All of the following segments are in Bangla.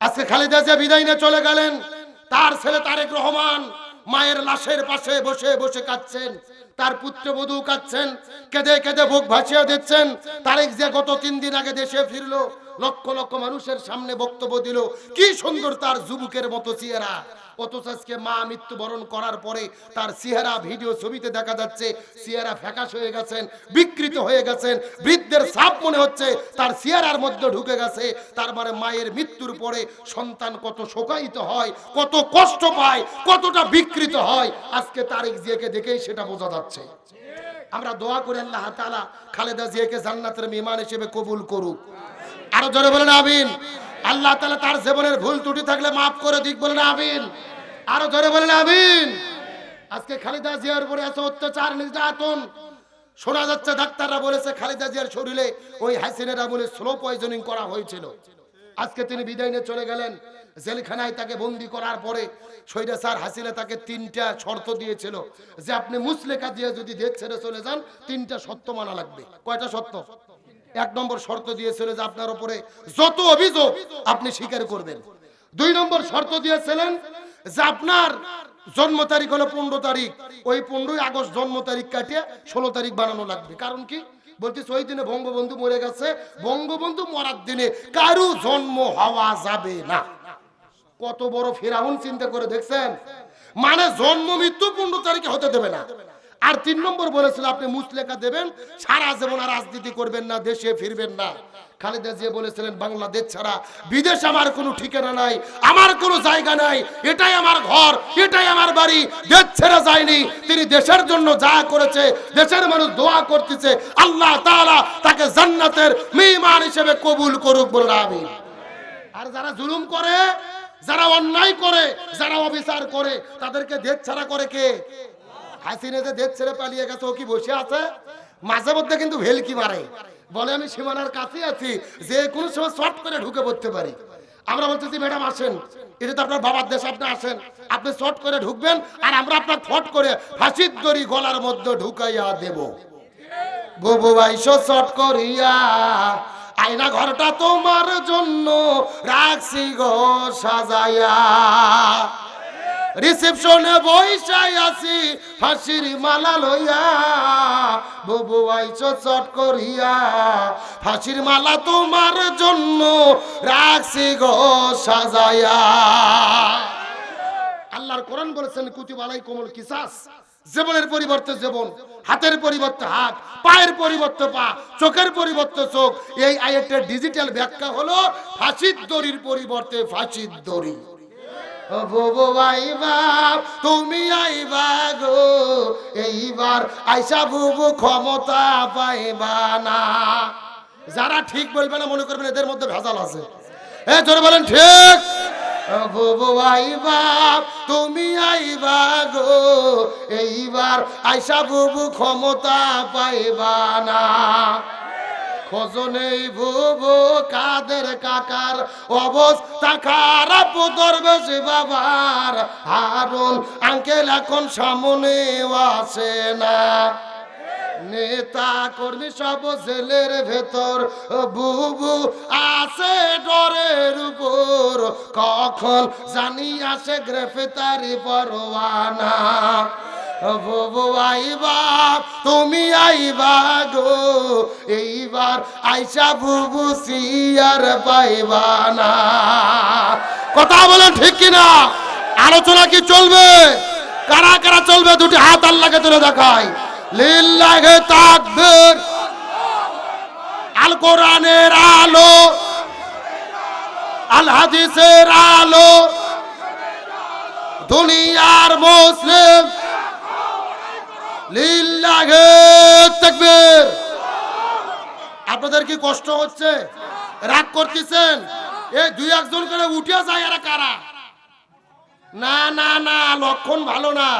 আজকে খালেদা জিয়া বিদায় নিয়ে চলে গেলেন। তার ছেলে তারেক রহমান মায়ের লাশের পাশে বসে বসে কাঁদছেন, তার পুত্রবধূ কাঁদছেন, কেঁদে কেঁদে বুক ভাসিয়ে দিচ্ছেন। তারেক জিয়া গত 3 দিন আগে দেশে ফিরলো, লক্ষ লক্ষ মানুষের সামনে বক্তব্য দিল, কি সুন্দর তার যুবকের মতো চেহারা। অথচ আজকে মা মৃত্যুবরণ করার পরে তার চেহারা ভিডিও ছবিতে দেখা যাচ্ছে চেহারা ফ্যাকাশ হয়ে গেছেন, বিকৃত হয়ে গেছেন, বৃদ্ধের ছাপ মনে হচ্ছে তার চেহারার মধ্যে ঢুকে গেছে। তার মানে মায়ের মৃত্যুর পরে সন্তান কত শোকায়িত হয়, কত কষ্ট পায়, কতটা বিকৃত হয়, আজকে তারেক জিয়াকে দেখেই সেটা বোঝা যাচ্ছে। আমরা দোয়া করি আল্লাহ তাআলা খালেদা জিয়াকে জান্নাতের মেহমান হিসেবে কবুল করুক। আরো জোরে বলেন আমিন। আল্লাহ তাআলা তার জীবনের ভুল ত্রুটি থাকলে মাফ করে দিক, বলেন আমিন। আরো জোরে বলেন আমিন। আজকে খালেদা জিয়ার উপরে এত অত্যাচার নির্যাতন শোনা যাচ্ছে, ডাক্তাররা বলেছে খালেদা জিয়ার শরীরে ওই হাসিনের আমলে স্লো পয়জনিং করা হয়েছিল। আজকে তিনি বিদায় নিয়ে চলে গেলেন। জেলখানায় তাকে বন্দি করার পরে স্বৈরাচার হাসিনা তাকে 3টা শর্ত দিয়েছিল যে আপনি মুসলেখা দিয়ে যদি দেশ ছেড়ে চলে যান 3টা শর্ত মানা লাগবে। কয়টা শর্ত? 1 নম্বর শর্ত দিয়েছিল যে আপনার উপরে যত অভিযোগ আপনি স্বীকার করবেন। 2 নম্বর শর্ত দিয়েছিলেন যে আপনার জন্ম তারিখ হলো 15 তারিখ, ওই 15ই আগস্ট জন্ম তারিখ কাটিয়ে 16 তারিখ বানানো লাগবে। কারণ কি বলতেছে, ওই দিনে বঙ্গবন্ধু মরে গেছে, বঙ্গবন্ধু মরার দিনে কারু জন্ম হওয়া যাবে না। কত বড় ফেরাউন চিন্তা করে দেখছেন, মানে জন্ম মৃত্যু 15 তারিখে হতে দেবে না। আর 3 নম্বর বলেছিল আপনি মুসলেখা দেবেন, সারা জীবন আর রাজনীতি করবেন না, দেশে ফিরবেন না। খালেদা জিয়া বলেছিলেন বাংলাদেশ ছাড়া বিদেশ আমার কোনো ঠিকানা নাই, আমার কোনো জায়গা নাই, এটাই আমার ঘর, এটাই আমার বাড়ি। দেশ ছেড়ে যায়নি, তিনি দেশের জন্য যা করেছে, দেশের মানুষ দোয়া করতেছে, আল্লাহ তাআলা তাকে জান্নাতের মেহমান হিসেবে কবুল করুক, বলুন আমিন। আর যারা জুলুম করে, যারা অন্যায় করে, যারা অবিচার করে, তাদেরকে দেশ ছাড়া করে কে? হাসিনা যে দেশ ছেড়ে পালিয়ে গেছে, ও কি বসে আছে? মাঝে মধ্যে কিন্তু ভেলকি মারে, বলে আমি সীমানার কাছে আছি, যে কোনো সময় শর্ট করে ঢুকে পড়তে পারি। আমরা বলতেছি ম্যাডাম আসেন, এটা তো আপনার বাবার দেশ, আপনি আসেন, আপনি শর্ট করে ঢুকবেন, আর আমরা আপনার ফট করে ফাঁসির দড়ি গলার মধ্যে ঢুকাইয়া দেব। বুবু ভাইসো শর্ট করিয়া আয়না ঘরটা তোমার জন্য রাখছি গো সাজাইয়া, রিসেপশনে বইসাই আছি ফাঁসির মালা লইয়া, বুবু আইছো চট করিয়া ফাঁসির মালা তোমার জন্য রাখছি গো সাজাইয়া। আল্লাহর কোরআন বলেছেন কুতিবা আলাইকুমুল কিসাস, জীবনের পরিবর্তে জীবন, হাতের পরিবর্তে হাত, পায়ের পরিবর্তে পা, চোখের পরিবর্তে চোখ। এই আয়াতের ডিজিটাল ব্যাখ্যা হলো ফাঁসির দড়ির পরিবর্তে ফাঁসির দড়ি। বুবু আইবা তুমি আইবা গো, এইবার আইসা বুবু ক্ষমতা পাইবা না। যারা ঠিক বলবে না মনে করবেন এদের মধ্যে ভেজাল আছে। জোরে বলেন ঠিক। বুবু আইবা তুমি আইবা গো, এইবার আইসা বুবু ক্ষমতা পাইবা না। খোঁজনেই বুবু কাদের কাকার অবস্থা খারাপ, দরবেশ বাবার হারুন আঙ্কেল এখন সামনে আসে না। নেতা কর্মী সব জেলের ভেতর, বুবু আছে ডরের উপর, কখন জানি আসে গ্রেফতারি পরোয়ানা। বুবু আইবা তুমি আইবা গো, এইবার আইসা বুবু সিয়ার পাইবা না। কথা বলেন ঠিক কিনা? আলোচনা কি চলবে? কারা কারা চলবে? দুটি হাত আল্লাহকে তুলে দেখায়। লিল্লাহি তাকবীর। আল কোরআনের আলো, আল হাদিসের আলো, দুনিয়ার মুসলিম, লিল্লাহি তাকবীর। আপনাদের কি কষ্ট হচ্ছে? রাগ করতেছেন? এই 2-1 করে উঠে যায়। এরা কারা? না না না, লক্ষণ ভালো না।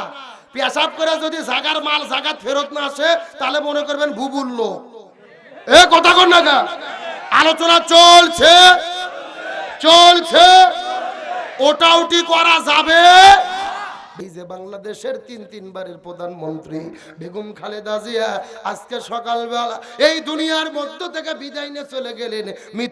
পেশাব করে যদি জাগার মাল জাগাত ফেরত না আসে তাহলে মনে করবেন বুবুর লোক। এ কথা কর না গা। আলোচনা চলছে চলছে, ওটা উঠি করা যাবে। এই যে বাংলাদেশের 3 বারের প্রধানমন্ত্রী বেগম খালেদা জিয়া আজকে সকালবেলা এই দুনিয়ার মধ্য থেকে বিদায় নিয়ে চলে গেলেন।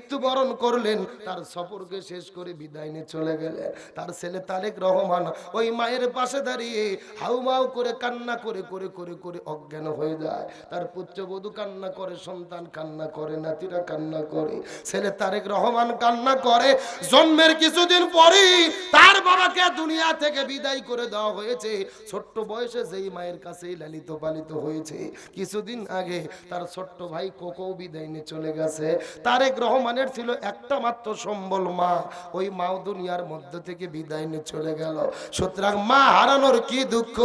মৃত্যুবরণ করলেন, তার সফরকে শেষ করে বিদায় নিয়ে চলে গেলেন। তার ছেলে তারেক রহমান ওই মায়ের পাশে দাঁড়িয়ে হাউমাউ করে কান্না করে করে করে করে অজ্ঞান হয়ে যায়। তার পুত্রবধূ কান্না করে, সন্তান কান্না করে, নাতিরা কান্না করে, ছেলে তারেক রহমান কান্না করে। জন্মের কিছুদিন পরেই তার বাবাকে দুনিয়া থেকে বিদায় করে দেওয়া হয়েছে। ছোট্ট বয়সে যেই মায়ের কাছেই লালিত পালিত হয়েছে, কিছুদিন আগে তার ছোট্ট ভাই কোকো বিদায় নিয়ে চলে গেছে। তারেক রহমানের ছিল একটা মাত্র সম্বল মা, ওই মাও দুনিয়ার মধ্যে থেকে বিদায় নিয়ে চলে গেল। সুতরাং মা হারানোর কি দুঃখ,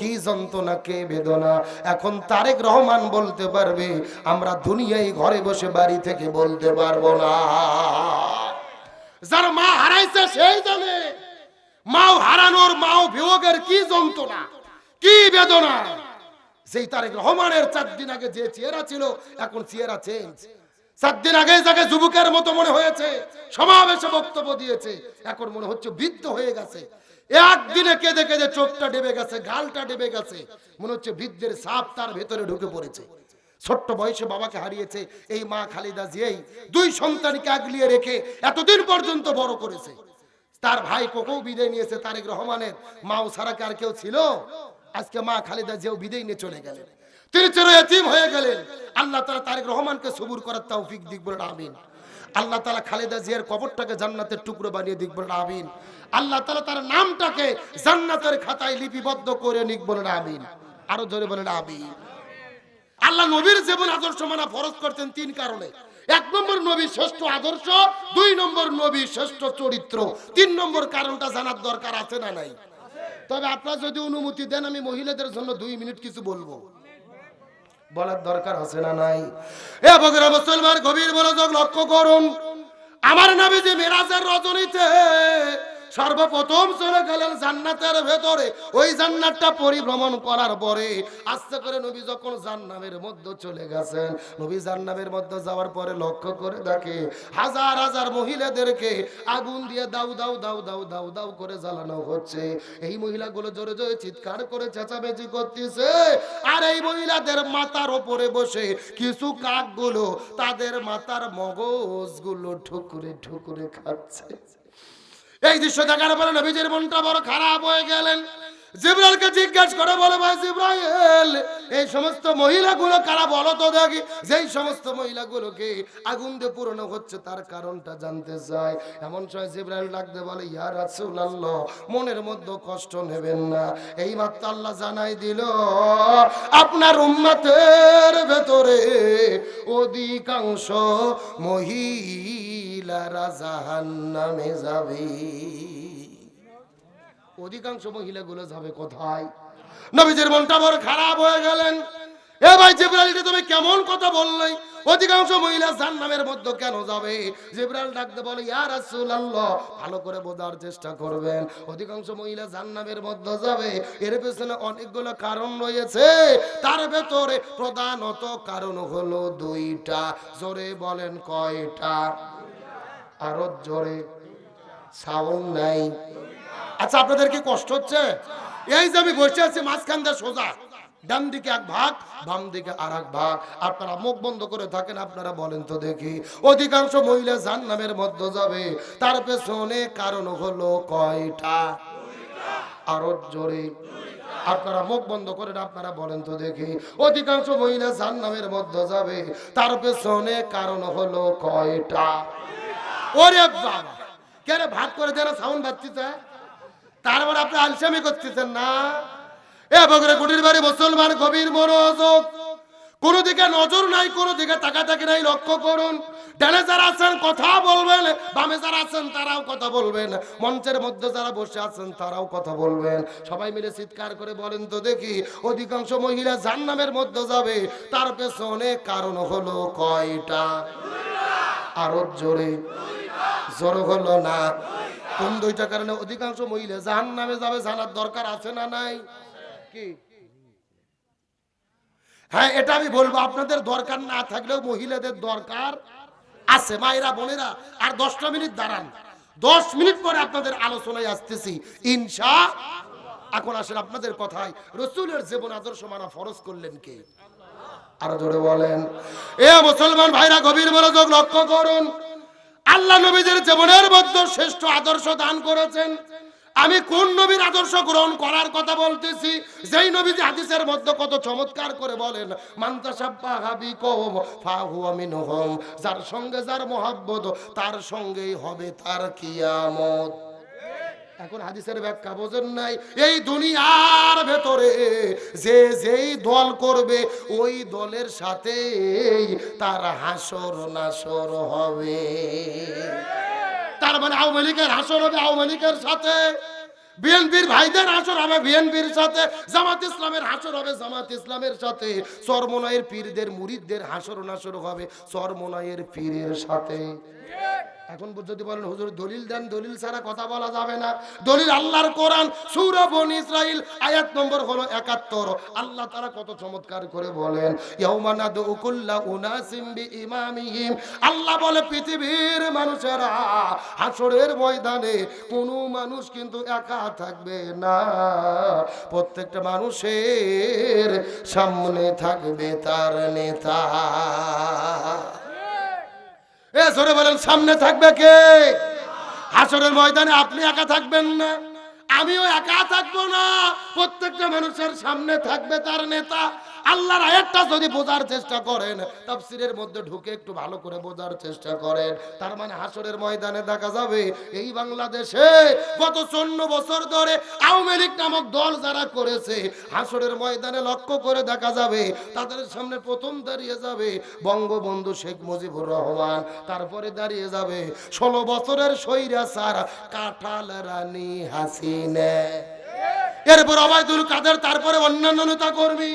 কি যন্ত্রণা, কে বেদনা এখন তারেক রহমান বলতে পারবে, আমরা দুনিয়ায় ঘরে বসে বাড়ি থেকে বলতে পারবো না। যার মা হারাইছে সেই জানে মাও হারানোর, মাও বিয়োগের কি যন্ত্রণা, কি বেদনা। সেই তারেক রহমানের 4 দিন আগে যে চেহারা ছিল, এখন চেহারা চেঞ্জ। 4 দিন আগে যাকে যুবকের মতো মনে হয়েছে, সমাবেশে বক্তব্য দিয়েছে, এখন মনে হচ্ছে বৃদ্ধ হয়ে গেছে। একদিনে কেঁদে কেঁদে চোখটা ডেবে গেছে, গালটা ডেবে গেছে, মনে হচ্ছে বৃদ্ধের সাপ তার ভেতরে ঢুকে পড়েছে। ছোট্ট বয়সে বাবাকে হারিয়েছে এই মা খালেদা জিয়াই 2 সন্তানকে আগলিয়ে রেখে এতদিন পর্যন্ত বড় করেছে। তার ভাই কোকো বিদায় নিয়েছে তারেক রহমানের, মাও ছাড়া আর কেউ ছিল? আজকে মা খালেদা জিয়াও বিদায় নিয়ে চলে গেলেন, তিনি চির এতিম হয়ে গেলেন। আল্লাহ তাআলা তারেক রহমানকে সবুর করার তৌফিক দিক, বলেন আমিন। আল্লাহ তাআলা খালেদা জিয়ার কবরটাকে জান্নাতের টুকরো বানিয়ে দিক, বলেন আমিন। আল্লাহ তাআলা তার নামটাকে জান্নাতের খাতায় লিপিবদ্ধ করে নিক, বলেন আমিন। আরো জোরে বলেন আমিন। আল্লাহ নবীর জীবন আদর্শ মানা ফরজ করতেন 3 কারণে। 1 নম্বর নবী শ্রেষ্ঠ আদর্শ, 2 নম্বর নবী শ্রেষ্ঠ চরিত্র, 3 নম্বর কারণটা জানার দরকার আছে না নাই? তবে আপনারা যদি অনুমতি দেন আমি মহিলাদের জন্য 2 মিনিট কিছু বলবো, বলার দরকার আছে না নাই? এ বগুড়া মুসলমান গভীর মনোযোগ লক্ষ্য করুন। আমার নবীজি মেরাজের রজনীতে সর্বপ্রথম চলে গেলেন জান্নাতের ভেতরে। ওই জান্নাতটা পরিভ্রমণ করার পরে আস্তে করে নবী যখন জান্নাতের মধ্যে চলে গেছেন, নবী জান্নাতের মধ্যে যাওয়ার পরে লক্ষ্য করে দেখে হাজার হাজার মহিলাদেরকে আগুন দিয়ে দাউ দাউ দাউ দাউ দাউ দাউ করে জ্বালানো হচ্ছে। এই মহিলাগুলো জোরে জোরে চিৎকার করে চেঁচামেচি করতেছে, আর এই মহিলাদের মাথার উপরে বসে কিছু কাকগুলো তাদের মাথার মগজগুলো ঠুকুরে ঠুকুরে খাচ্ছে। এই দৃশ্য দেখার পরে নবীজির মনটা বড় খারাপ হয়ে গেলেন। জিবরাইলকে জিজ্ঞাসা করে বলে, ভাই জিবরাইল, এই সমস্ত মহিলাগুলো কারা বলো তো দেখি। যেই সমস্ত মহিলাগুলোকে আগুন দিয়ে পুরানো হচ্ছে তার কারণটা জানতে চাই। এমন সময় জিবরাইল ডাকতে বলে, ইয়া রাসূলুল্লাহ, মনের মধ্যে কষ্ট নেবেন না, এই মাত্র আল্লাহ জানাই দিল আপনার উম্মতের ভেতরে অধিকাংশ মহিলারা জাহান্নামে যাবে। অধিকাংশ মহিলাগুলো যাবে কোথায়? নবীজির মনটা বড় খারাপ হয়ে গেলেন। এ ভাই জিবরাইল, তুমি কেমন কথা বললে? অধিকাংশ মহিলা জাহান্নামের মধ্যে কেন যাবে? জিবরাইল ডাকতে বলে, ইয়া রাসূলুল্লাহ, ভালো করে বোঝার চেষ্টা করবেন। অধিকাংশ মহিলা জাহান্নামের মধ্যে যাবে, এর পেছনে অনেকগুলো কারণ রয়েছে। তার ভেতরে প্রধানত কারণ হলো 2টা। জোরে বলেন কয়টা? আরো জোরে, সাউন্ড নাই। আচ্ছা, আপনাদের কি কষ্ট হচ্ছে? এই যে আমি বসে আছি মাঝখান দিয়ে সোজা, ডান দিকে 1 ভাগ, বাম দিকে আর 1 ভাগ। আপনারা মুখ বন্ধ করে থাকেন, আপনারা বলেন তো দেখি, অধিকাংশ মহিলা জাহান্নামের মধ্যে যাবে, তার পেছনে কারণ হলো কয়টা? আরো জোরে, আপনারা মুখ বন্ধ করেন, আপনারা বলেন তো দেখি, অধিকাংশ মহিলা জাহান্নামের মধ্যে যাবে, তার পেছনে কারণ হলো কয়টা? ওরে বাবা, কেন ভাগ করে দেন? সাউন্ড বাজছে, তারপর আপনি আলসামি করতেছেন না? এ বগুড়া কুটির বাড়ি মুসলমান গভীর মনোযোগ, কোন দিকে নজর নাই, কোন দিকে তাকাতাকি নাই। লক্ষ্য করুন, ডানে যারা আছেন কথা বলবেন, বামে যারা আছেন তারাও কথা বলবেন, মঞ্চের মধ্যে যারা বসে আছেন তারাও কথা বলবেন। সবাই মিলে চিৎকার করে বলেন তো দেখি, অধিকাংশ মহিলা জাহান্নামের মধ্যে যাবে, তার পেছনে কারণ হলো কয়টা? আরো জোরে, জোর হলো না? কোন 2টা কারণে অধিকাংশ মহিলা জাহান্নামে যাবে? জানার দরকার আছে না নাই? কি? হ্যাঁ, এটা আমি বলবো, আপনাদের দরকার না থাকলেও মহিলাদের দরকার আছে। মায়েরা, বোনেরা, আর 10টা মিনিট দাঁড়ান, 10 মিনিট পরে আপনাদের আলোচনায় আসতেছি ইনশাআল্লাহ। এখন আসেন আপনাদের কথায়, রাসূলের জীবন আদর্শ মানা ফরজ করলেন কে? আরো জোরে বলেন। এ মুসলমান ভাইরা, গভীর মনোযোগ লক্ষ্য করুন। আল্লাহ নবীদের জীবনের মধ্যে শ্রেষ্ঠ আদর্শ দান করেছেন। আমি কোন নবীর আদর্শ গ্রহণ করার কথা বলতেছি, যেই নবীজি হাদিসের মধ্যে কত চমৎকার করে বলেন, মান তাশাব্বাহা বিকওম ফাহুয়া মিনহুম, যার সঙ্গে যার মহব্বত তার সঙ্গেই হবে তার কিয়ামত। এখন হাদিসের ব্যাখ্যা বোঝেন নাই? এই দুনিয়ার ভেতরে যে যেই দল করবে ওই দলের সাথে তার হাসর নাসর হবে। তার মানে আওয়ামী লীগের হাসর হবে আওয়ামী লীগের সাথে, বিএনপির ভাইদের হাসর হবে বিএনপির সাথে, জামাত ইসলামের হাসর হবে জামাত ইসলামের সাথে, চরমোনাইয়ের পীরদের মুরিদদের হাসর নাসর হবে চরমোনাইয়ের পীরের সাথে। এখন যদি বলেন হুজুর দলিল দেন, দলিল ছাড়া কথা বলা যাবে না। দলিল আল্লাহর কোরআন, সূরা বনী ইসরাইল আয়াত নম্বর হলো ৭১। আল্লাহ তাআলা কত চমৎকার করে বলেন, ইয়াউমা নাদউ কুল্লা উনাসিম বিইমামিহিম। আল্লাহ বলে পৃথিবীর মানুষেরা হাসরের ময়দানে কোনো মানুষ কিন্তু একা থাকবে না, প্রত্যেকটা মানুষের সামনে থাকবে তার নেতা। এ জোরে বলেন, সামনে থাকবে কে? হাসরের ময়দানে আপনি একা থাকবেন না, আমিও একা থাকবো না, প্রত্যেকটা মানুষের সামনে থাকবে তার নেতা। আল্লাহর আয়াতটা যদি বোঝার চেষ্টা করেন, তাফসীরের মধ্যে ঢুকে একটু ভালো করে বোঝার চেষ্টা করেন, তার মানে হাসরের ময়দানে দেখা যাবে এই বাংলাদেশে গত 54 বছর ধরে আওয়ামী লীগ নামক দল যারা করেছে, হাসরের ময়দানে লক্ষ্য করে দেখা যাবে তাদের সামনে প্রথম দাঁড়িয়ে যাবে বঙ্গবন্ধু শেখ মুজিবুর রহমান, তারপরে দাঁড়িয়ে যাবে 16 বছরের স্বৈরাচার কাঁঠাল রানী হাসিনা, এরপর ওবায়দুল কাদের, তারপরে অন্যান্য নেতা কর্মী।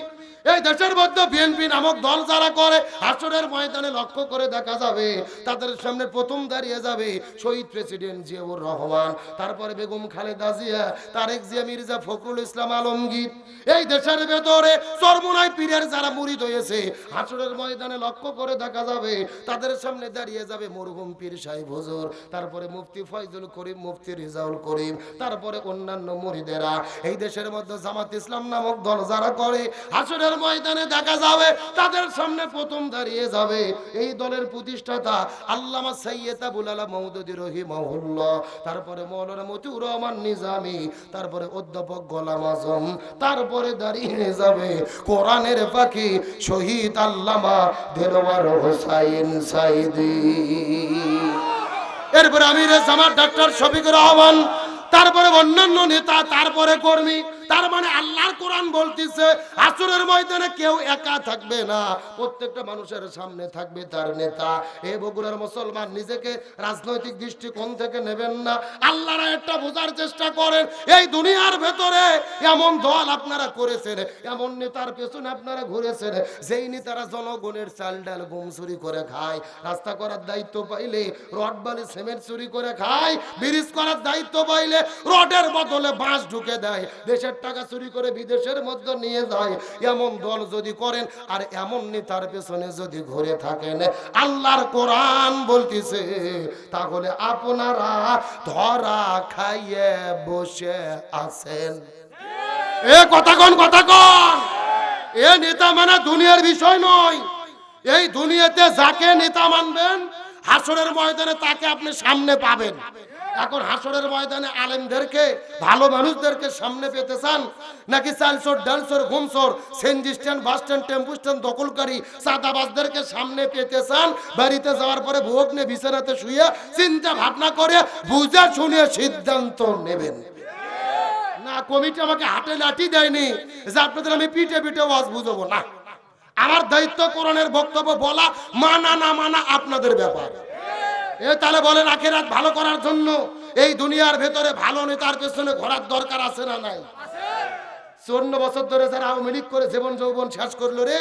এই দেশের মধ্যে বিএনপি নামক দল যারা করে, হাসরের ময়দানে লক্ষ্য করে দেখা যাবে তাদের সামনে প্রথম দাঁড়িয়ে যাবে শহীদ প্রেসিডেন্ট জিয়াউর রহমান, তারপরে বেগম খালেদা জিয়া, তারেক জিয়া, মির্জা ফখরুল ইসলাম আলমগীর। এই দেশের ভেতরে চরমোনাই পীরের যারা মুরিদ হয়েছে, হাসরের ময়দানে লক্ষ্য করে দেখা যাবে তাদের সামনে দাঁড়িয়ে যাবে মরহুম পীর সাহেব হুজুর, তারপরে মুফতি ফয়জুল করিম, মুফতি রিজাউল করিম, তারপরে অন্যান্য মুরিদেরা। এই দেশের মধ্যে জামাত ইসলাম নামক দল যারা করে, হাসরের ময়দানে দেখা যাবে তাদের সামনে প্রথম দাঁড়িয়ে যাবে এই দলের প্রতিষ্ঠাতা আল্লামা সৈয়দ আবুল আলা মওদুদী রাহিমাহুল্লাহ, তারপরে মাওলানা মতিউর রহমান নিজামী, তারপরে অধ্যাপক গোলাম আজম, তারপরে দাঁড়িয়ে যাবে কোরআনের পাখি শহীদ আল্লামা দেলোয়ার হোসাইন সাইদি, এরপরে আমির জামাত ডাক্তার শফিকুর রহমান, তারপরে অন্যান্য নেতা, তারপরে কর্মী। তার মানে আল্লাহর কোরআন বলতেছে হাসরের ময়দানে কেউ একা থাকবে না, প্রত্যেকটা মানুষের সামনে থাকবে তার নেতা। এই বগুড়ার মুসলমান, নিজেকে রাজনৈতিক দৃষ্টিকোণ থেকে নেবেন না, আল্লাহর একটা বোঝার চেষ্টা করেন। এই দুনিয়ার ভেতরে এমন দল আপনারা করেছেন, এমন নেতার পেছনে আপনারা ঘুরেছেন, যেই নেতারা জনগণের চাল ডাল গম চুরি করে খায়, রাস্তা করার দায়িত্ব পাইলে রড বালি সিমেন্ট চুরি করে খায়, ব্রিজ করার দায়িত্ব পাইলে রডের বদলে বাঁশ ঢুকে দেয়, দেশের টাকা চুরি করে বিদেশের মধ্যে নিয়ে যায়। এমন দল যদি করেন আর এমন নেতার পেছনে যদি ঘুরে থাকেন, আল্লাহর কোরআন বলতেছে তাহলে আপনারা ধরা খাইয়ে বসে আছেন। এ কথা কোন এ নেতা মানা দুনিয়ার বিষয় নয়। এই দুনিয়াতে যাকে নেতা মানবেন, হাসরের ময়দানে তাকে আপনি সামনে পাবেন। এখন হাসরের ময়দানে আলেমদেরকে, ভালো মানুষদেরকে সামনে পেতে চান, নাকি চালচোর, ডালচোর, ঘুমচোর, CNG stand, bus stand, tempo stand দখলকারী চাঁদাবাজদেরকে সামনে পেতে চান? বাড়িতে যাওয়ার পরে ভোগ নিয়ে বিছানাতে শুয়ে চিন্তা ভাবনা করে বুঝে শুনে সিদ্ধান্ত নেবেন। না, কমিটি আমাকে হাতে লাঠি দেয়নি যে আপনাদের আমি পিঠে পিঠে ওয়াজ বুঝবো না। আমার দায়িত্ব কোরআনের বক্তব্য বলা, মানা না মানা আপনাদের ব্যাপার। এ তাহলে বলেন আখিরাত ভালো করার জন্য এই দুনিয়ার ভেতরে ভালো নেতার পেছনে ঘোরার দরকার আছে না নাই? 54 বছর ধরে যারা আওয়ামী লীগ করে জীবন যৌবন শেষ করলো রে,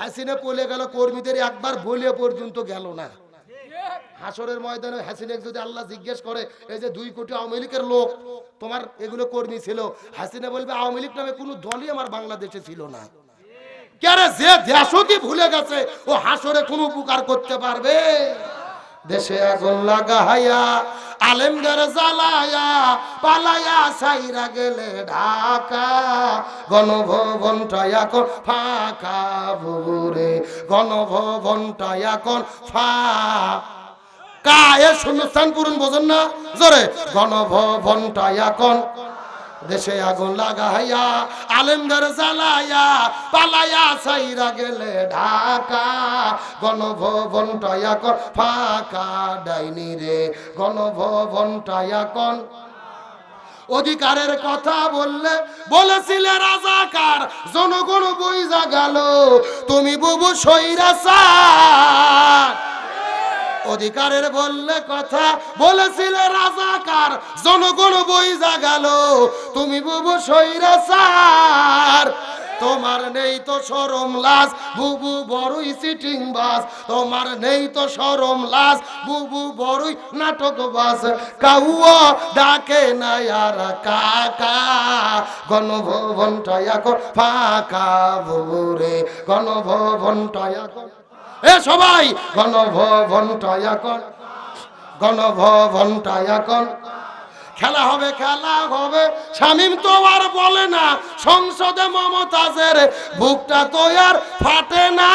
হাসিনা পলে গেল, কর্মীদের একবার বলে পর্যন্ত গেল না। হাসরের ময়দানে হাসিনা যদি আল্লাহ জিজ্ঞেস করে, এই যে 2 কোটি আওয়ামী লীগের লোক তোমার এগুলো কর্মী ছিল, হাসিনা বলবে আওয়ামী লীগ নামে কোনো দলই আমার বাংলাদেশে ছিল না। কেরে যে দেশকে ভুলে গেছে ও হাসরে কোনো উপকার করতে পারবে? দেশে আগুন লাগাইয়া আলেমদের জ্বালায়া পালাইয়া সাইরা গেলে ঢাকা, গণভবনটা এখন ফাঁকা বুবুরে, গণভবনটা এখন কা এ শূন্যস্থান পূরণ বোঝেন না জোরে গণভবনটা এখন দেশে আগুন লাগাইয়া আলেমদের জ্বালাইয়া পালাইয়া সাইরা গেলে ঢাকা গণভবনটা এখন ফাঁকা ডাইনি রে গণভবনটা এখন অধিকারের কথা বললে বলেছিলে রাজাকার জনগণ বইজা গেল তুমি বুবু স্বৈরাচার অধিকারের বললে কথা বলেছিলে রাজাকার জনগণ বইজা গেল তুমি বুবু স্বৈরাচার তোমার নেই তো শরম লাজ বুবু বড়ই সিটিং বাস তোমার নেই তো শরম লাজ বুবু বড়ই নাটক বাস কাউয়া ডাকে না আর কাকা গণভবনটা এখন ফাঁকা বুবু রে গণভবনটা এখন এ সবাই গণভবনটা এখন গণভবনটা এখন খেলা হবে শামীম তো আর বলে না সংসদে মমতাজের বুকটা তো আর ফাটে না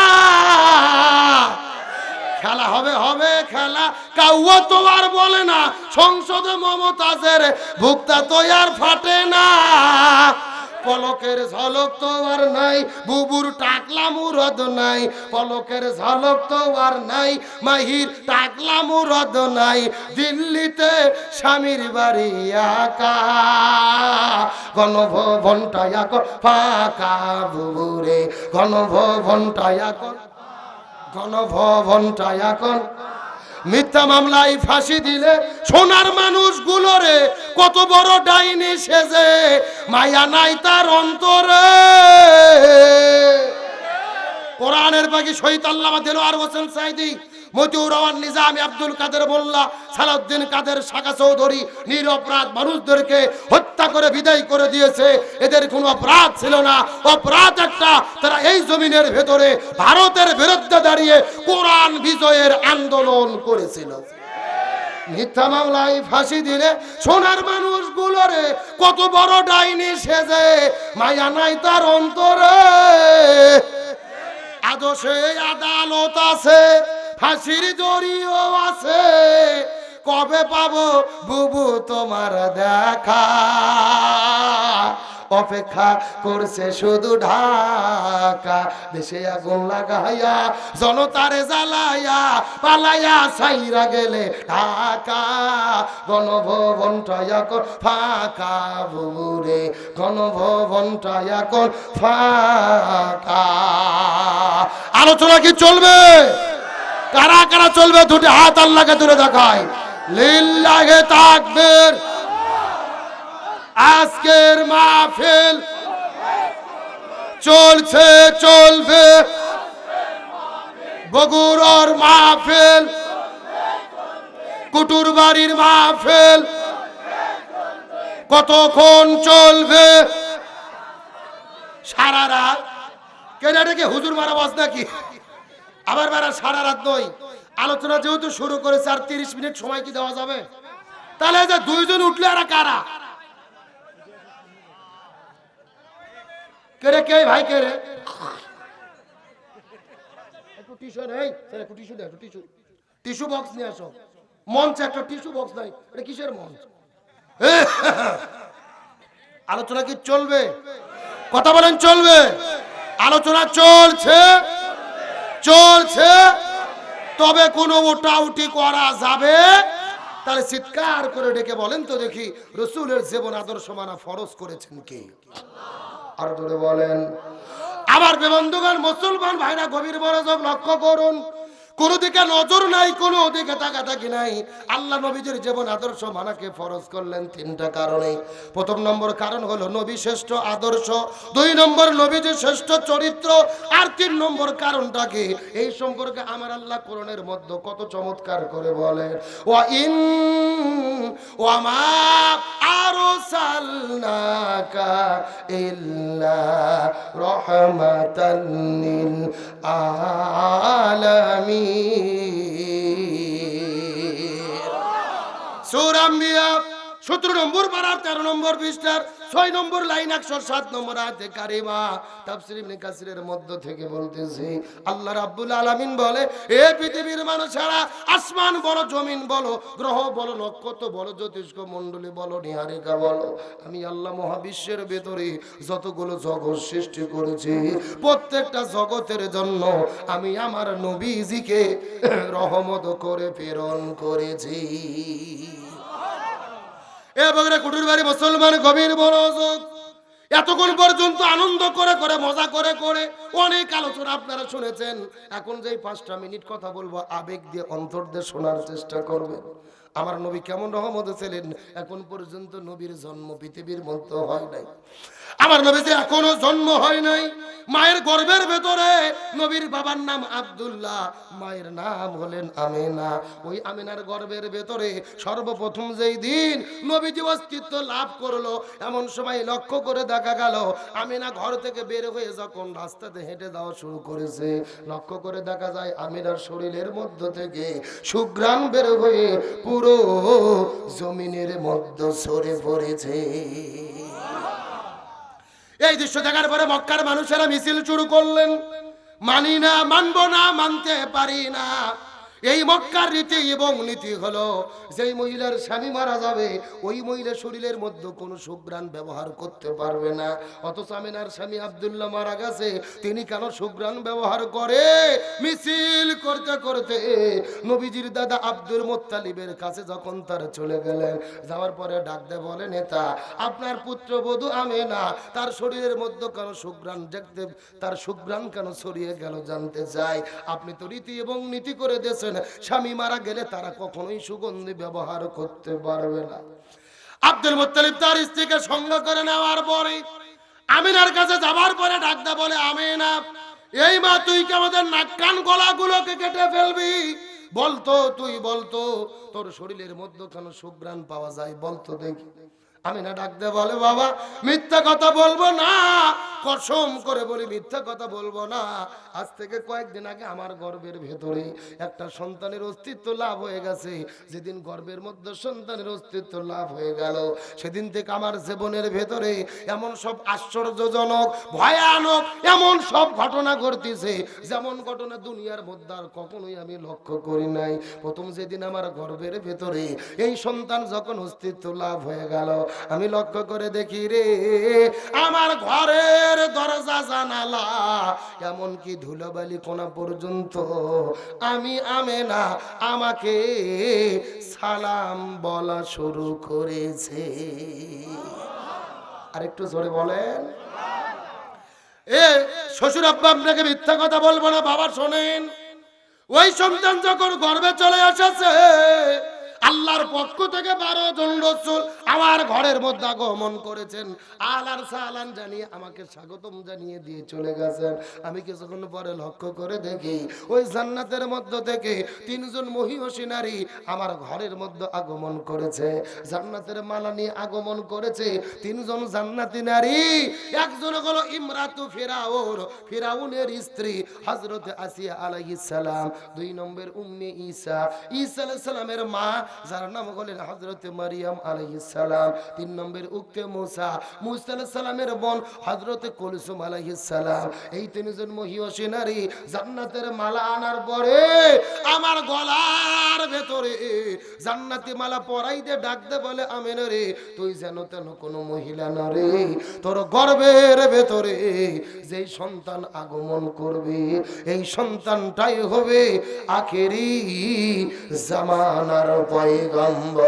খেলা হবে খেলা কাউয়া তো আর বলে না সংসদে মমতাজের বুকটা তো আর ফাটে না পলকের ঝলক তো আর নাই বুবুর টাকলা মুরদ নাই পলকের ঝলক তো আর নাই মাহির টাকলা মুরদ নাই দিল্লিতে স্বামীর বাড়ি একা গণভবনটা এখন ফাঁকা বুবুরে গণভবনটা এখন গণভবনটা এখন মিথ্যা মামলায় ফাঁসি দিলে সোনার মানুষগুলোরে কত বড় ডাইনি সেজে মায়া নাই তার অন্তরে কোরআনের বাকি শহীদ আল্লামা দেলোয়ার হোসেন সাইদি মতিউর রহমান নিজামী আব্দুল কাদের মোল্লা সালাউদ্দিন কাদের শাখা চৌধুরী নিরপরাধ মানুষদেরকে হত্যা করে বিদায় করে দিয়েছে এদের কোনো অপরাধ ছিল না অপরাধ একটা তারা এই জমিনের ভেতরে ভারতের বিরুদ্ধে দাঁড়িয়ে কোরআন বিজয়ের আন্দোলন করেছিল মিথ্যা মামলায় ফাঁসি দিলে সোনার মানুষগুলোরে কত বড় ডাইনি সেজে মায়া নাই তার অন্তরে আদর্শে আদালত আছে ফাঁসির দড়িও আছে কবে পাবো বুবু তোমার দেখা অপেক্ষা করছে শুধু ঢাকা দেশে আগুন লাগাইয়া জনতারে জ্বালাইয়া পালাইয়া সাইরা গেলে ঢাকা গণভবনটা এখন ফাঁকা বুবুরে গণভবনটা এখন ফাঁকা আলোচনা কি চলবে কারা কারা চলবে দুটি হাত আল্লাহকে তুলে দেখায় লিল্লাহে তাকবীর আজকের মাহফিল চলছে চলবে বগুড়ার মাহফিল কুটুর বাড়ির মাহফিল কতক্ষণ চলবে সারা রাত কেনা ডেকে হুজুর মারা বাস নাকি আবার বেড়া সারা রাত নয় আলোচনা যেহেতু শুরু করেছে আর 30 মিনিট সময় কি দেওয়া যাবে তাহলে যে দুইজন উঠলে আর কারা কে রে কে ভাই কে রে একটু টিস্যু নেই স্যার একটু টিস্যু দে একটু টিস্যু বক্স নিয়ে আসো মঞ্চে একটা টিস্যু বক্স নাই এটা কিসের মঞ্চ আলোচনা কি চলবে কথা বলেন চলবে আলোচনা চলছে চলছে তবে কোনো ওটাউটি করা যাবে তাহলে চিৎকার করে ডেকে বলেন তো দেখি রাসূলের জীবন আদর্শ মানা ফরজ করেছেন কে আর জোরে বলেন আমার বন্ধুগণ মুসলমান ভাইরা গভীর মনোযোগ লক্ষ্য করুন কোন দিকে নজর নাই কোন দিকে তাকাতাকি নাই আল্লাহ নবীজির জীবন আদর্শ মানাকে ফরজ করলেন তিনটা কারণে প্রথম নম্বর কারণ হলো নবী শ্রেষ্ঠ আদর্শ দুই নম্বর নবীজির শ্রেষ্ঠ চরিত্র আর তিন নম্বর কারণটা কি এই সম্পর্কে আমার আল্লাহ কোরআনের মধ্যে কত চমৎকার করে বলেন ওয়া ইন ওয়া মা আরসালনাকা ইল্লা রাহমাতাল লিল আলামিন সূরা আম্বিয়া 17 নম্বর পারার 13 নম্বর পৃষ্ঠার 6 নম্বর লাইন 107 নম্বর আয়াতে কারিমা তাফসীর ইবনে কাসিরের মধ্য থেকে বলতেছে আল্লাহ রাব্বুল আলামিন বলে, এ পৃথিবীর মানুষেরা, আসমান বলো, জমিন বলো, গ্রহ বলো, নক্ষত্র বলো, জ্যোতিষ্ক মণ্ডলী বলো, নিহারিকা বলো, আমি আল্লাহ মহাবিশ্বের ভেতরে যতগুলো জগৎ সৃষ্টি করেছি, প্রত্যেকটা জগতের জন্য আমি আমার নবীজিকে রহমত করে প্রেরণ করেছি। এবারে কুটুর বাড়ি মুসলমান গভীর মনোযোগ। এতক্ষণ পর্যন্ত আনন্দ করে করে মজা করে করে অনেক আলোচনা আপনারা শুনেছেন। এখন যেই 5টা মিনিট কথা বলবো, আবেগ দিয়ে অন্তর দিয়ে শোনার চেষ্টা করবেন। আমার নবী কেমন রহমত ছিলেন। এখন পর্যন্ত নবীর জন্ম পৃথিবীর মধ্যে হয় নাই। আমার নবী যে এখনো জন্ম হয় নাই, মায়ের গর্ভের ভেতরে নবীর বাবার নাম আব্দুল্লাহ, মায়ের নাম হলেন আমেনা। ওই আমেনার গর্ভের ভেতরে সর্বপ্রথম যেই দিন নবীজি অস্তিত্ব লাভ করলো, এমন সময় লক্ষ্য করে দেখা গেল আমেনা ঘর থেকে বের হয়ে যখন রাস্তাতে হেঁটে যাওয়া শুরু করেছে, লক্ষ্য করে দেখা যায় আমেনার শরীরের মধ্য থেকে সুঘ্রাণ বের হয়ে পুরো জমিনের মধ্যে ছড়ে পড়েছে। এই দৃশ্য দেখার পরে মক্কার মানুষেরা মিছিল শুরু করলেন, মানি না, মানবো না, মানতে পারি না। এই মক্কার রীতি এবং নীতি হলো, যেই মহিলার স্বামী মারা যাবে ওই মহিলার শরীরের মধ্যে কোনো সুঘ্রাণ ব্যবহার করতে পারবে না। অথচ আমিনার স্বামী আব্দুল্লাহ মারা গেছে, তিনি কেন সুঘ্রাণ ব্যবহার করে? মিছিল করতে করতে নবীজির দাদা আব্দুল মুত্তালিবের কাছে যখন তারা চলে গেলেন, যাওয়ার পরে ডাক দিয়ে বলে, নেতা, আপনার পুত্রবধূ আমেনা তার শরীরের মধ্যে কেন সুঘ্রাণ দেখতে, তার সুঘ্রাণ কেন ছড়িয়ে গেল জানতে চাই। আপনি তো রীতি এবং নীতি করে দিয়েছেন, স্বামী মারা গেলে তারা কখনোই সুগন্ধি ব্যবহার করতে পারবে না। আব্দুল মুত্তালিব তার স্ত্রীকে সঙ্গ করে নেওয়ার পরে আমিনার কাছে যাওয়ার পরে ডাকদা বলে, আমিনা, এই মা, তুই কি আমাদের নাক কান গলাগুলোকে কেটে ফেলবি? বলতো, তুই বলতো তোর শরীরের মধ্যে কেন সুঘ্রাণ পাওয়া যায়, বলতো দেখি। আমিনা ডাকতে বলে, বাবা, মিথ্যা কথা বলবো না, কসম করে বলি মিথ্যা কথা বলবো না। আজ থেকে কয়েকদিন আগে আমার গর্ভের ভেতরে একটা সন্তানের অস্তিত্ব লাভ হয়ে গেছে। যেদিন গর্ভের মধ্যে সন্তানের অস্তিত্ব লাভ হয়ে গেল, সেদিন থেকে আমার জীবনের ভেতরে এমন সব আশ্চর্যজনক, ভয়ানক এমন সব ঘটনা ঘটতেছে, যেমন ঘটনা দুনিয়ার মধ্যে আর কখনোই আমি লক্ষ্য করি নাই। প্রথম যেদিন আমার গর্ভের ভেতরে এই সন্তান যখন অস্তিত্ব লাভ হয়ে গেল, আমি লক্ষ্য করে দেখি রে, আমার ঘরের দরজা জানালা এমনকি ধুলাবালি কোনা পর্যন্ত আমি আমেনা আমাকে সালাম বলা শুরু করেছে। আরেকটু জোরে বলেন। এ শ্বশুর আব্বা আপনাকে মিথ্যা কথা বলবো না, বাবা শোনেন, ওই সন্তান যখন গর্ভে চলে এসেছে, আল্লাহর পক্ষ থেকে 12 জন রাসূল আমার ঘরের মধ্যে আগমন করেছেন, আলার সালাম জানিয়ে আমাকে স্বাগতম জানিয়ে দিয়ে চলে গেছেন। আমি কিছুক্ষণ পরে লক্ষ্য করে দেখি ওই জান্নাতের মধ্য থেকে 3 জন মহিষী নারী আমার ঘরের মধ্যে আগমন করেছে, জান্নাতের মালা নিয়ে আগমন করেছে। 3 জন জান্নাতি নারী, একজন হলো ইমরাতু ফিরাউন, ফিরাউনের স্ত্রী হযরত আসিয়া আলাইহিস সালাম। 2 নম্বর উম্মে ঈসা, ঈসা আলাইহিস সালামের মা, যার নাম হলেন হযরত মারিয়াম আলাইহিস সালাম। 3 নম্বর উক্তে মুসা, মুসা আলাইহিস সালামের বোন হযরত কুলসুম আলাইহিস সালাম। এই 3 জন মহিষী নারী জান্নাতের মালা আনার পরে আমার গলার ভেতরে জান্নাতি মালা পরাই দিয়ে ডাক দে বলে, আমেনা রে, তুই যেন তেন কোনো মহিলা না রে, তোর গর্ভের ভেতরে যেই সন্তান আগমন করবে এই সন্তানটাই হবে আখেরি জামানার পয়গম্বর।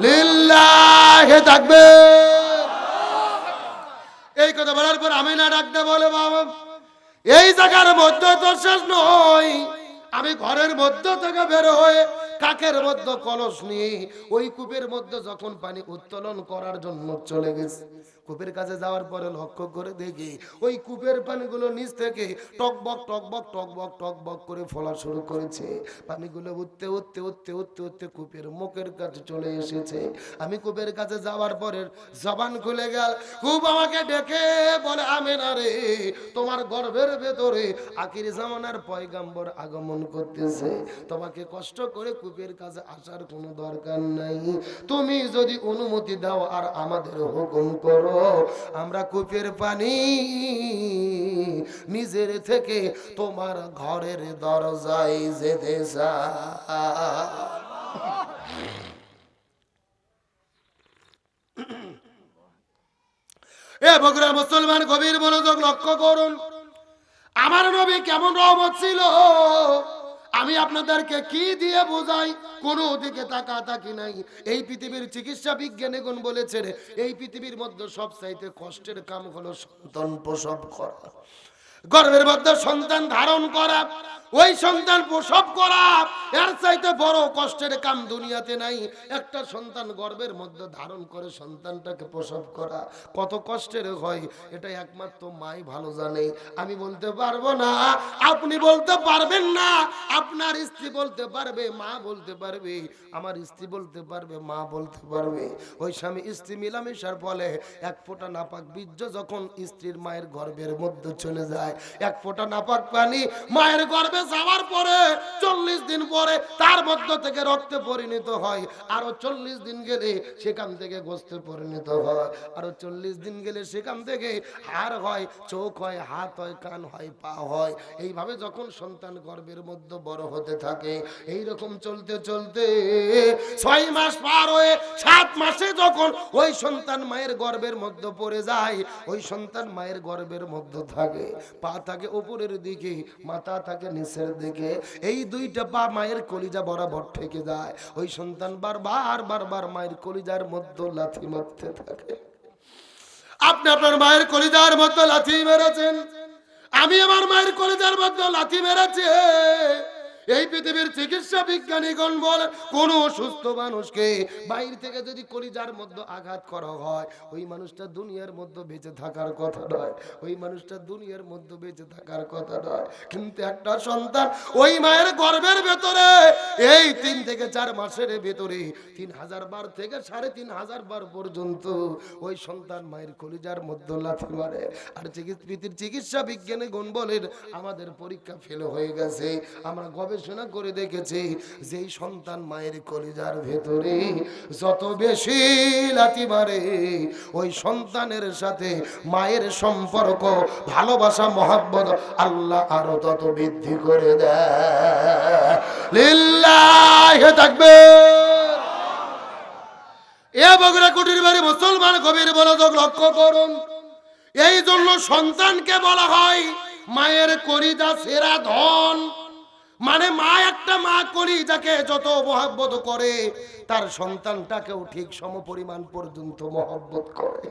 লিল্লাহি তাকবীর। এই কথা বলার পর আমিনা ডাকতে বলে, বাবা, এই জায়গার মধ্যে তো শেষ নয়, আমি ঘরের মধ্য থেকে বের হয়ে কাকের মধ্যে কলস নিয়ে ওই কূপের মধ্যে যখন পানি উত্তোলন করার জন্য চলে গেছে, কূপের কাছে যাওয়ার পরে লক্ষ্য করে দেখি ওই কূপের পানিগুলো নিচ থেকে টকবক টকবক টকবক টকবক করে ফোলা শুরু করেছে। পানিগুলো উঠতে উঠতে উঠতে উঠতে উঠতে কূপের মুখের কাছে চলে এসেছে। আমি কূপের কাছে যাওয়ার পরে জবান খুলে গেল, কূপ আমাকে ডেকে বলে, আমেনা রে, তোমার গর্ভের ভেতরে আখির জামানার পয়গম্বর আগমন করতেছে, তোমাকে কষ্ট করে কূপের কূপের কাছে আসার কোনো দরকার নাই। তুমি যদি অনুমতি দাও আর আমাদের হুকুম করো, আমরা কূপের পানি নিজের থেকে তোমার ঘরের দরজায় যেতে চাই। বগুড়া মুসলমান গভীর মনোযোগ লক্ষ্য করুন, আমার নবী কেমন রহমত ছিল আমি আপনাদেরকে কি দিয়ে বোঝাই, কোনো দিকে তাকাতাকি নাই। এই পৃথিবীর চিকিৎসা বিজ্ঞানীগণ বলেছেন এই পৃথিবীর মধ্যে সবচাইতে কষ্টের কাম হলো সন্তান প্রসব করা, গর্ভের মধ্যে সন্তান ধারণ করা, ওই সন্তান প্রসব করা এর চাইতে বড় কষ্টের কাম দুনিয়াতে নাই। একটা সন্তান গর্ভের মধ্যে ধারণ করে সন্তানটাকে প্রসব করা কত কষ্টের হয় এটা একমাত্র মাই ভালো জানে। আমি বলতে পারবো না, আপনি বলতে পারবেন না, আপনার স্ত্রী বলতে পারবে, মা বলতে পারবে, আমার স্ত্রী বলতে পারবে, মা বলতে পারবে। ওই স্বামী স্ত্রী মিলামেশার ফলে এক ফোঁটা নাপাক বীর্য যখন স্ত্রীর মায়ের গর্ভের মধ্যে চলে যায়, এক ফোঁটা নাপাক পানি মায়ের গর্ভে যাওয়ার পরে 40 দিন পরে তার মধ্য থেকে রক্তে পরিণত হয়, আরো 40 দিন গেলে সেখান থেকে গোস্তে পরিণত হয়, আরো 40 দিন গেলে সেখান থেকে হাড় হয়, চোখ হয়, হাত হয়, কান হয়, পা হয়। এইভাবে যখন সন্তান গর্ভের মধ্যে বড় হতে থাকে, এইরকম চলতে চলতে 6 মাস পার হয়ে 7 মাসে যখন ওই সন্তান মায়ের গর্ভের মধ্যে পড়ে যায়, ওই সন্তান মায়ের গর্ভের মধ্যে থাকে, পা থাকে উপরের দিকে, মাথা থাকে নিচের দিকে, এই দুইটা পা মায়ের কলিজা বরাবর ঠেকে যায়। ওই সন্তান বারবার মায়ের কলিজার মধ্যে লাথি মারতে থাকে। আপনি আপনার মায়ের কলিজার মধ্যে লাথি মেরেছেন, আমি আমার মায়ের কলিজার মধ্যে লাথি মেরেছি। এই পৃথিবীর চিকিৎসা বিজ্ঞানীগণ বলে কোন সুস্থ মানুষকে বাইরে থেকে যদি কলিজার মধ্যে আঘাত করা হয়, ওই মানুষটা দুনিয়ার মধ্যে বেঁচে থাকার কথা নয়, ওই মানুষটা দুনিয়ার মধ্যে বেঁচে থাকার কথা নয়। কিন্তু একটা সন্তান ওই মায়ের গর্ভের ভেতরে এই 3 থেকে 4 মাসের ভেতরে 3000 বার থেকে 3500 বার পর্যন্ত ওই সন্তান মায়ের কলিজার মধ্যে লাথি মারে। আর চিকিৎসা বিজ্ঞানীগণ বলেন আমাদের পরীক্ষা ফেল হয়ে গেছে, আমরা গবেষণা করে দেখেছি যেই সন্তান মায়ের কলিজার ভেতরে যত বেশি লাথি মারে, ওই সন্তানের সাথে মায়ের সম্পর্ক, ভালোবাসা, মহব্বত আল্লাহ আরো তত বৃদ্ধি করে দেয়। লিল্লাহি তাকবীর। এ বগুড়া কুটির বাড়ি মুসলমান গভীর মনোযোগ লক্ষ্য করুন, এই জন্য সন্তানকে বলা হয় মায়ের কলিজা সেরা ধন। মানে মা একটা মা কলিজাকে যত মহব্বত করে তার সন্তানটাকেও ঠিক সমপরিমাণ পর্যন্ত মহব্বত করে।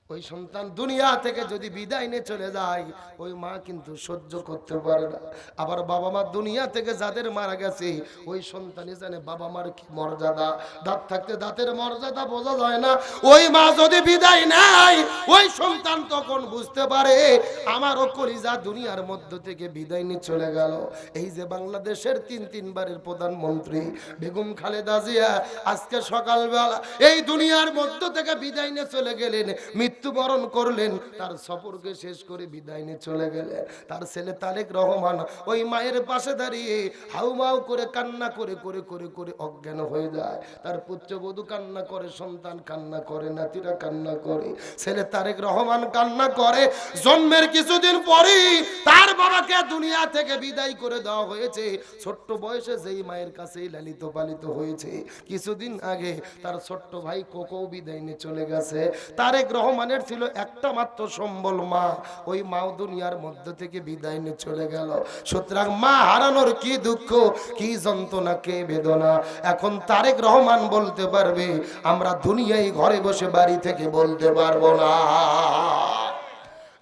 ওই সন্তান দুনিয়া থেকে যদি বিদায় নিয়ে চলে যায়, ওই মা কিন্তু সহ্য করতে পারে না। আবার বাবা মা দুনিয়া থেকে যাদের মারা গেছে, ওই সন্তানই জানে বাবা মার কি মর্যাদা। দাঁত থাকতে দাঁতের মর্যাদা বোঝা যায় না, ওই মা যদি বিদায় নেয় ওই সন্তান তখন বুঝতে পারে আমারও কলিজা দুনিয়ার মধ্য থেকে বিদায় নিয়ে চলে গেল। এই যে বাংলাদেশের 3 বারের প্রধানমন্ত্রী বেগম খালেদা জিয়া আজকে সকালবেলা এই দুনিয়ার মধ্য থেকে বিদায় নিয়ে চলে গেলেন, মৃত্যুবরণ করলেন, তার সফরকে শেষ করে বিদায় নিয়ে চলে গেলেন। তার ছেলে তারেক রহমান ওই মায়ের পাশে দাঁড়িয়ে হাউমাউ করে কান্না করে করে করে করে অজ্ঞান হয়ে যায়। তার পুত্রবধূ কান্না করে, সন্তান কান্না করে, নাতিরা কান্না করে, ছেলে তারেক রহমান কান্না করে। জন্মের কিছুদিন পরেই তার বাবাকে দুনিয়া থেকে বিদায় করে দেওয়া হয়েছে। ছোট্ট বয়সে যেই মায়ের কাছেই লালিত পালিত হয়েছে, কিছুদিন আগে তার ছোট্ট ভাই কোকো বিদায় নিয়ে চলে গেছে। তারেক রহমানের ছিল একটা মাত্র সম্বল মা, ওই মাও দুনিয়ার মধ্য থেকে বিদায় নিয়ে চলে গেল। সুতরাং মা হারানোর কি দুঃখ, কি যন্ত্রণা, কে বেদনা এখন তারেক রহমান বলতে পারবে, আমরা দুনিয়ায় ঘরে বসে বাড়ি থেকে বলতে পারবো না।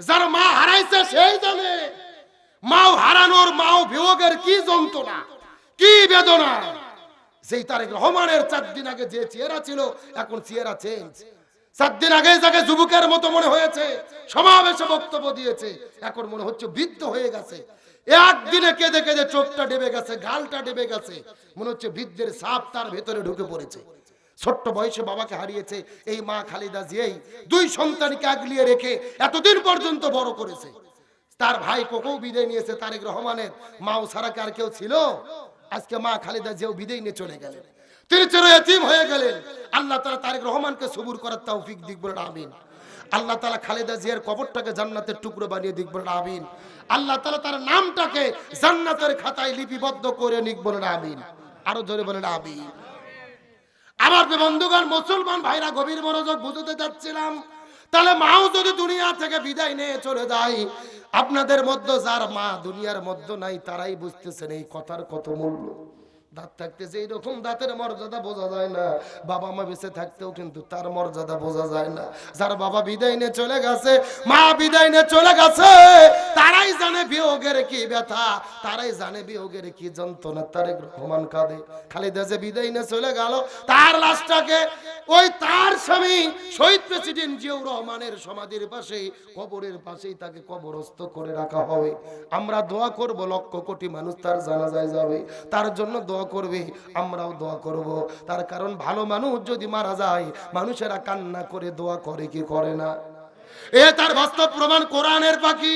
যার মা হারাইছে সেই জানে মাও হারানোর, মাও বিয়োগের কি যন্ত্রণা, কি বেদনা। সেই তারেক রহমানের 4 দিন আগে যে চেহারা ছিল এখন চেহারা চেঞ্জ। 4 দিন আগে যাকে যুবকের মতো মনে হয়েছে, সমাবেশে বক্তব্য দিয়েছে, এখন মনে হচ্ছে বৃদ্ধ হয়ে গেছে। একদিনে কেঁদে কেঁদে চোখটা ডেবে গেছে, গালটা ডেবে গেছে, মনে হচ্ছে বৃদ্ধের সাপ তার ভেতরে ঢুকে পড়েছে। ছোট্ট বয়সে বাবাকে হারিয়েছে এই মা খালেদা জিয়াই 2 সন্তানকে আগলিয়ে রেখে এতদিন পর্যন্ত বড় করেছে। তার ভাই কোকো বিদায় নিয়েছে তারেক রহমানের, মাও ছাড়া আর কেউ ছিল? আজকে মা খালেদা জিয়াও বিদায় নিয়ে চলে গেলেন, তিনি চির এতিম হয়ে গেলেন। আল্লাহ তাআলা তারেক রহমানকে সবুর করার তৌফিক দিক, বলেন আমিন। আল্লাহ তাআলা খালেদা জিয়ার কবরটাকে জান্নাতের টুকরো বানিয়ে দিক, বলেন আমিন। আল্লাহ তাআলা তার নামটাকে জান্নাতের খাতায় লিপিবদ্ধ করে নিক, বলেন আমিন। আরো জোরে বলেন আমিন। আমার বন্ধুগণ, মুসলমান ভাইরা, গভীর মনোযোগ বুঝতে যাচ্ছিলাম, তাহলে মাও যদি দুনিয়া থেকে বিদায় নিয়ে চলে যায়, আপনাদের মধ্যে যার মা দুনিয়ার মধ্যে নাই তারাই বুঝতেছেন এই কথার কত মূল্য। দাঁত থাকতে যে এরকম দাঁতের মর্যাদা বোঝা যায় না, বাবা মা বেঁচে থাকতেও কিন্তু তার মর্যাদা বোঝা যায় না। যার বাবা বিদায় নিয়ে চলে গেছে, মা বিদায় নিয়ে চলে গেছে, তারাই জানে বিয়োগের কি ব্যথা, তারাই জানে বিয়োগের কি যন্ত্রণা। তারেক রহমান কাঁদে, খালেদা যে বিদায় নিয়ে চলে গেল, তার লাশটাকে ওই তার স্বামী শহীদ প্রেসিডেন্ট জিয়াউর রহমানের সমাধির পাশেই, কবরের পাশেই তাকে কবরস্থ করে রাখা হবে। আমরা দোয়া করব, লক্ষ কোটি মানুষ তার জানাজায় যাবে, তার জন্য দোয়া করবে, আমরাও দোয়া করব। তার কারণ ভালো মানুষ যদি মারা যায়, মানুষেরা কান্না করে দোয়া করে কি করে না? এ তার বাস্তব প্রমাণ কোরআনের পাখি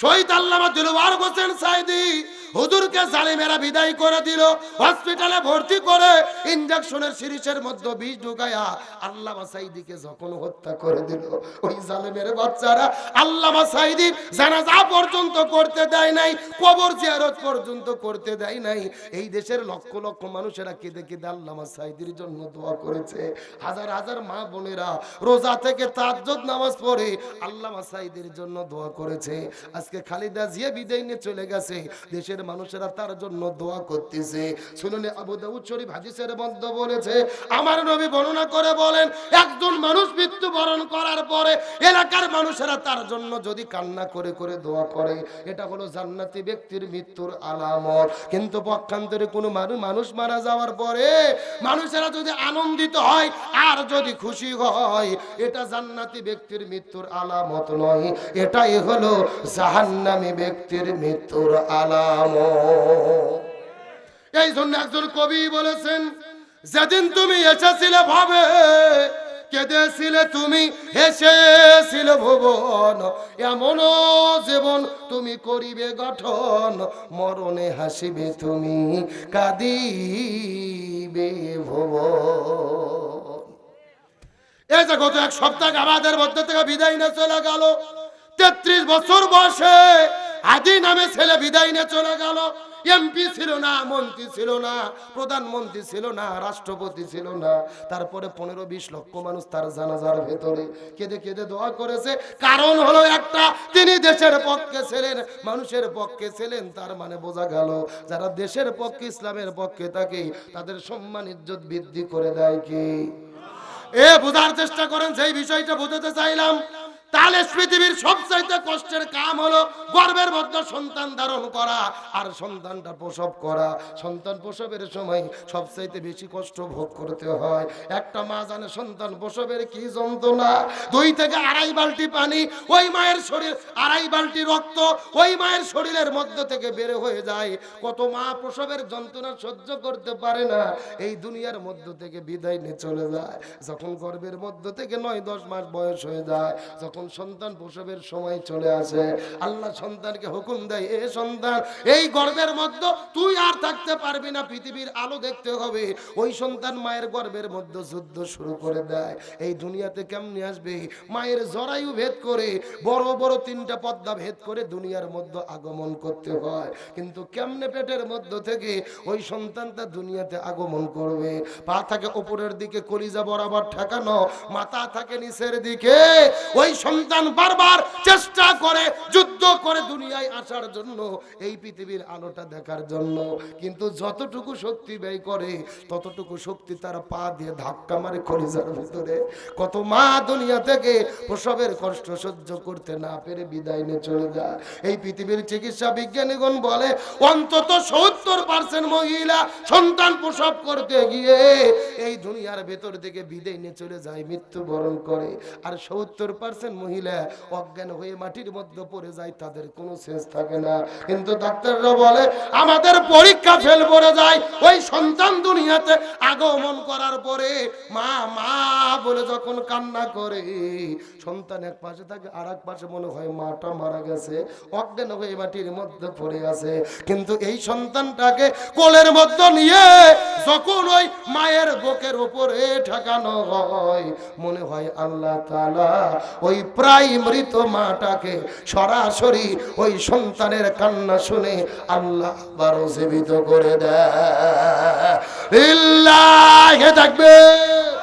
শহীদ আল্লামা দিলওয়ার হোসেন সাইদি হুজুরকে জালিমেরা বিদায় করে দিল, হসপিটালে ভর্তি করে ইনজেকশনের সিরিজের মধ্যে বিষ ঢুকায়া আল্লামা সাইদিকে যখন হত্যা করে দিল, ওই জালিমের বাচ্চারা আল্লামা সাইদির জানাজা পর্যন্ত করতে দেয় নাই, কবর জিয়ারত পর্যন্ত করতে দেয় নাই। এই দেশের লক্ষ লক্ষ মানুষেরা কেঁদে কেঁদে আল্লামা সাইদির জন্য দোয়া করেছে। হাজার হাজার মা বোনেরা রোজা থেকে তাহাজ্জুদ নামাজ পড়ে আল্লামা সাইদির জন্য দোয়া করেছে। আজকে খালেদা জিয়া বিদায় নিয়ে চলে গেছে, দেশের মানুষেরা তার জন্য দোয়া করতেছে। শুনুন, আবু দাউদ শরীফ হাদিসের মধ্যে বলেছে, আমার নবী বর্ণনা করে বলেন, একজন মানুষ মৃত্যুবরণ করার পরে এলাকার মানুষেরা তার জন্য যদি কান্না করে করে দোয়া করে, এটা হলো জান্নাতি ব্যক্তির মৃত্যুর আলামত। কিন্তু পক্ষান্তরে কোনো মানুষ মারা যাওয়ার পরে মানুষেরা যদি আনন্দিত হয় আর যদি খুশি হয়, এটা জান্নাতি ব্যক্তির মৃত্যুর আলামত নয়, এটাই হলো জাহান্নামী ব্যক্তির মৃত্যুর আলামত। এই জন্য একজন কবি বলেছেন, যেদিন তুমি এসেছিলে ভাবে, কেঁদেছিলে তুমি, হেসেছিলে ভুবন, এমন জীবন তুমি করিবে গঠন, মরণে হাসিবে তুমি, কাঁদিবে ভুবন। এই যে গত এক সপ্তাহ আমাদের মধ্যে থেকে বিদায় নিয়ে চলে গেল, 33 বছর বয়সে আদি নামে ছেলে বিদায় নিয়ে চলে গেল। এমপি ছিল না, মন্ত্রী ছিল না, প্রধানমন্ত্রী ছিল না, রাষ্ট্রপতি ছিল না, তারপরে 15-20 লক্ষ মানুষ তার জানাজার ভেতরে কেঁদে কেঁদে দোয়া করেছে। কারণ হলো একটা, তিনি দেশের পক্ষে ছিলেন, মানুষের পক্ষে ছিলেন। তার মানে বোঝা গেল, যারা দেশের পক্ষে, ইসলামের পক্ষে থাকে, তাদের সম্মান ইজ্জত বৃদ্ধি করে দেয় কি? বোঝার চেষ্টা করেন, সেই বিষয়টা বুঝতে চাইলাম। তাহলে পৃথিবীর সবচাইতে কষ্টের কাম হলো গর্ভের মধ্যে সন্তান ধারণ করা আর সন্তানটা প্রসব করা। সন্তান প্রসবের সময় সবচাইতে বেশি কষ্ট ভোগ করতে হয়। একটা মা জানে সন্তান প্রসবের কি যন্ত্রণা। 2 থেকে 2.5 বালতি পানি, ওই মায়ের শরীর 2.5 বালতি রক্ত ওই মায়ের শরীরের মধ্য থেকে বের হয়ে যায়। কত মা প্রসবের যন্ত্রণা সহ্য করতে পারে না, এই দুনিয়ার মধ্য থেকে বিদায় নিয়ে চলে যায়। যখন গর্ভের মধ্য থেকে 9-10 মাস বয়স হয়ে যায়, যখন সন্তান প্রসবের সময় চলে আসে, আল্লাহ সন্তানকে হুকুম দেয়, এ সন্তান, এই গর্ভের মধ্যে তুই আর থাকতে পারবি না, পৃথিবীর আলো দেখতে হবে। ওই সন্তান মায়ের গর্ভের মধ্যে যুদ্ধ শুরু করে দেয়। এই দুনিয়াতে কেমনে আসবে? মায়ের জরায়ু ভেদ করে, বড় বড় 3টা পর্দা ভেদ করে দুনিয়ার মধ্যে আগমন করতে হয়। কিন্তু কেমনে পেটের মধ্য থেকে ওই সন্তানটা দুনিয়াতে আগমন করবে? পা থাকে উপরের দিকে, কলিজা বরাবর ঠেকানো, মাথা থাকে নিচের দিকে। ওই সন্তান বারবার চেষ্টা করে, যুদ্ধ করে দুনিয়ায় আসার জন্য, এই পৃথিবীর আলোটা দেখার জন্য। কিন্তু যতটুকু শক্তি ব্যয় করে, ততটুকু শক্তি তার পা দিয়ে ধাক্কা মারে কলিজার ভিতরে। কত মা দুনিয়া থেকে প্রসবের কষ্ট সহ্য করতে না পেরে বিদায় নিয়ে চলে যায়। এই পৃথিবীর চিকিৎসা বিজ্ঞানীগণ বলে, অন্তত 70% মহিলা সন্তান প্রসব করতে গিয়ে এই দুনিয়ার ভেতর থেকে বিদায় নিয়ে চলে যায়, মৃত্যুবরণ করে। আর 70% মহিলা অজ্ঞান হয়ে মাটির মধ্যে পড়ে যায়, তাদের কোনো সেন্স থাকে না। কিন্তু ডাক্তাররা বলে আমাদের পরীক্ষা ফেল পড়ে যায় ওই সন্তান দুনিয়াতে আগমন করার পরে। মা মা বলে যখন কান্না করে, সন্তান এক পাশে থাকে, আর এক পাশে মনে হয় মাটা মারা গেছে, অজ্ঞান হয়ে মাটির মধ্যে পড়ে আছে। কিন্তু এই সন্তানটাকে কোলের মধ্যে নিয়ে যখন ওই মায়ের বুকের উপরে ঠেকানো হয়, মনে হয় আল্লাহ তাআলা ওই প্রায় মৃত মাটাকে সরাসরি ওই সন্তানের কান্না শুনে আল্লাহ আবারও জীবিত করে দেয়। লিল্লাহি তাকবীর।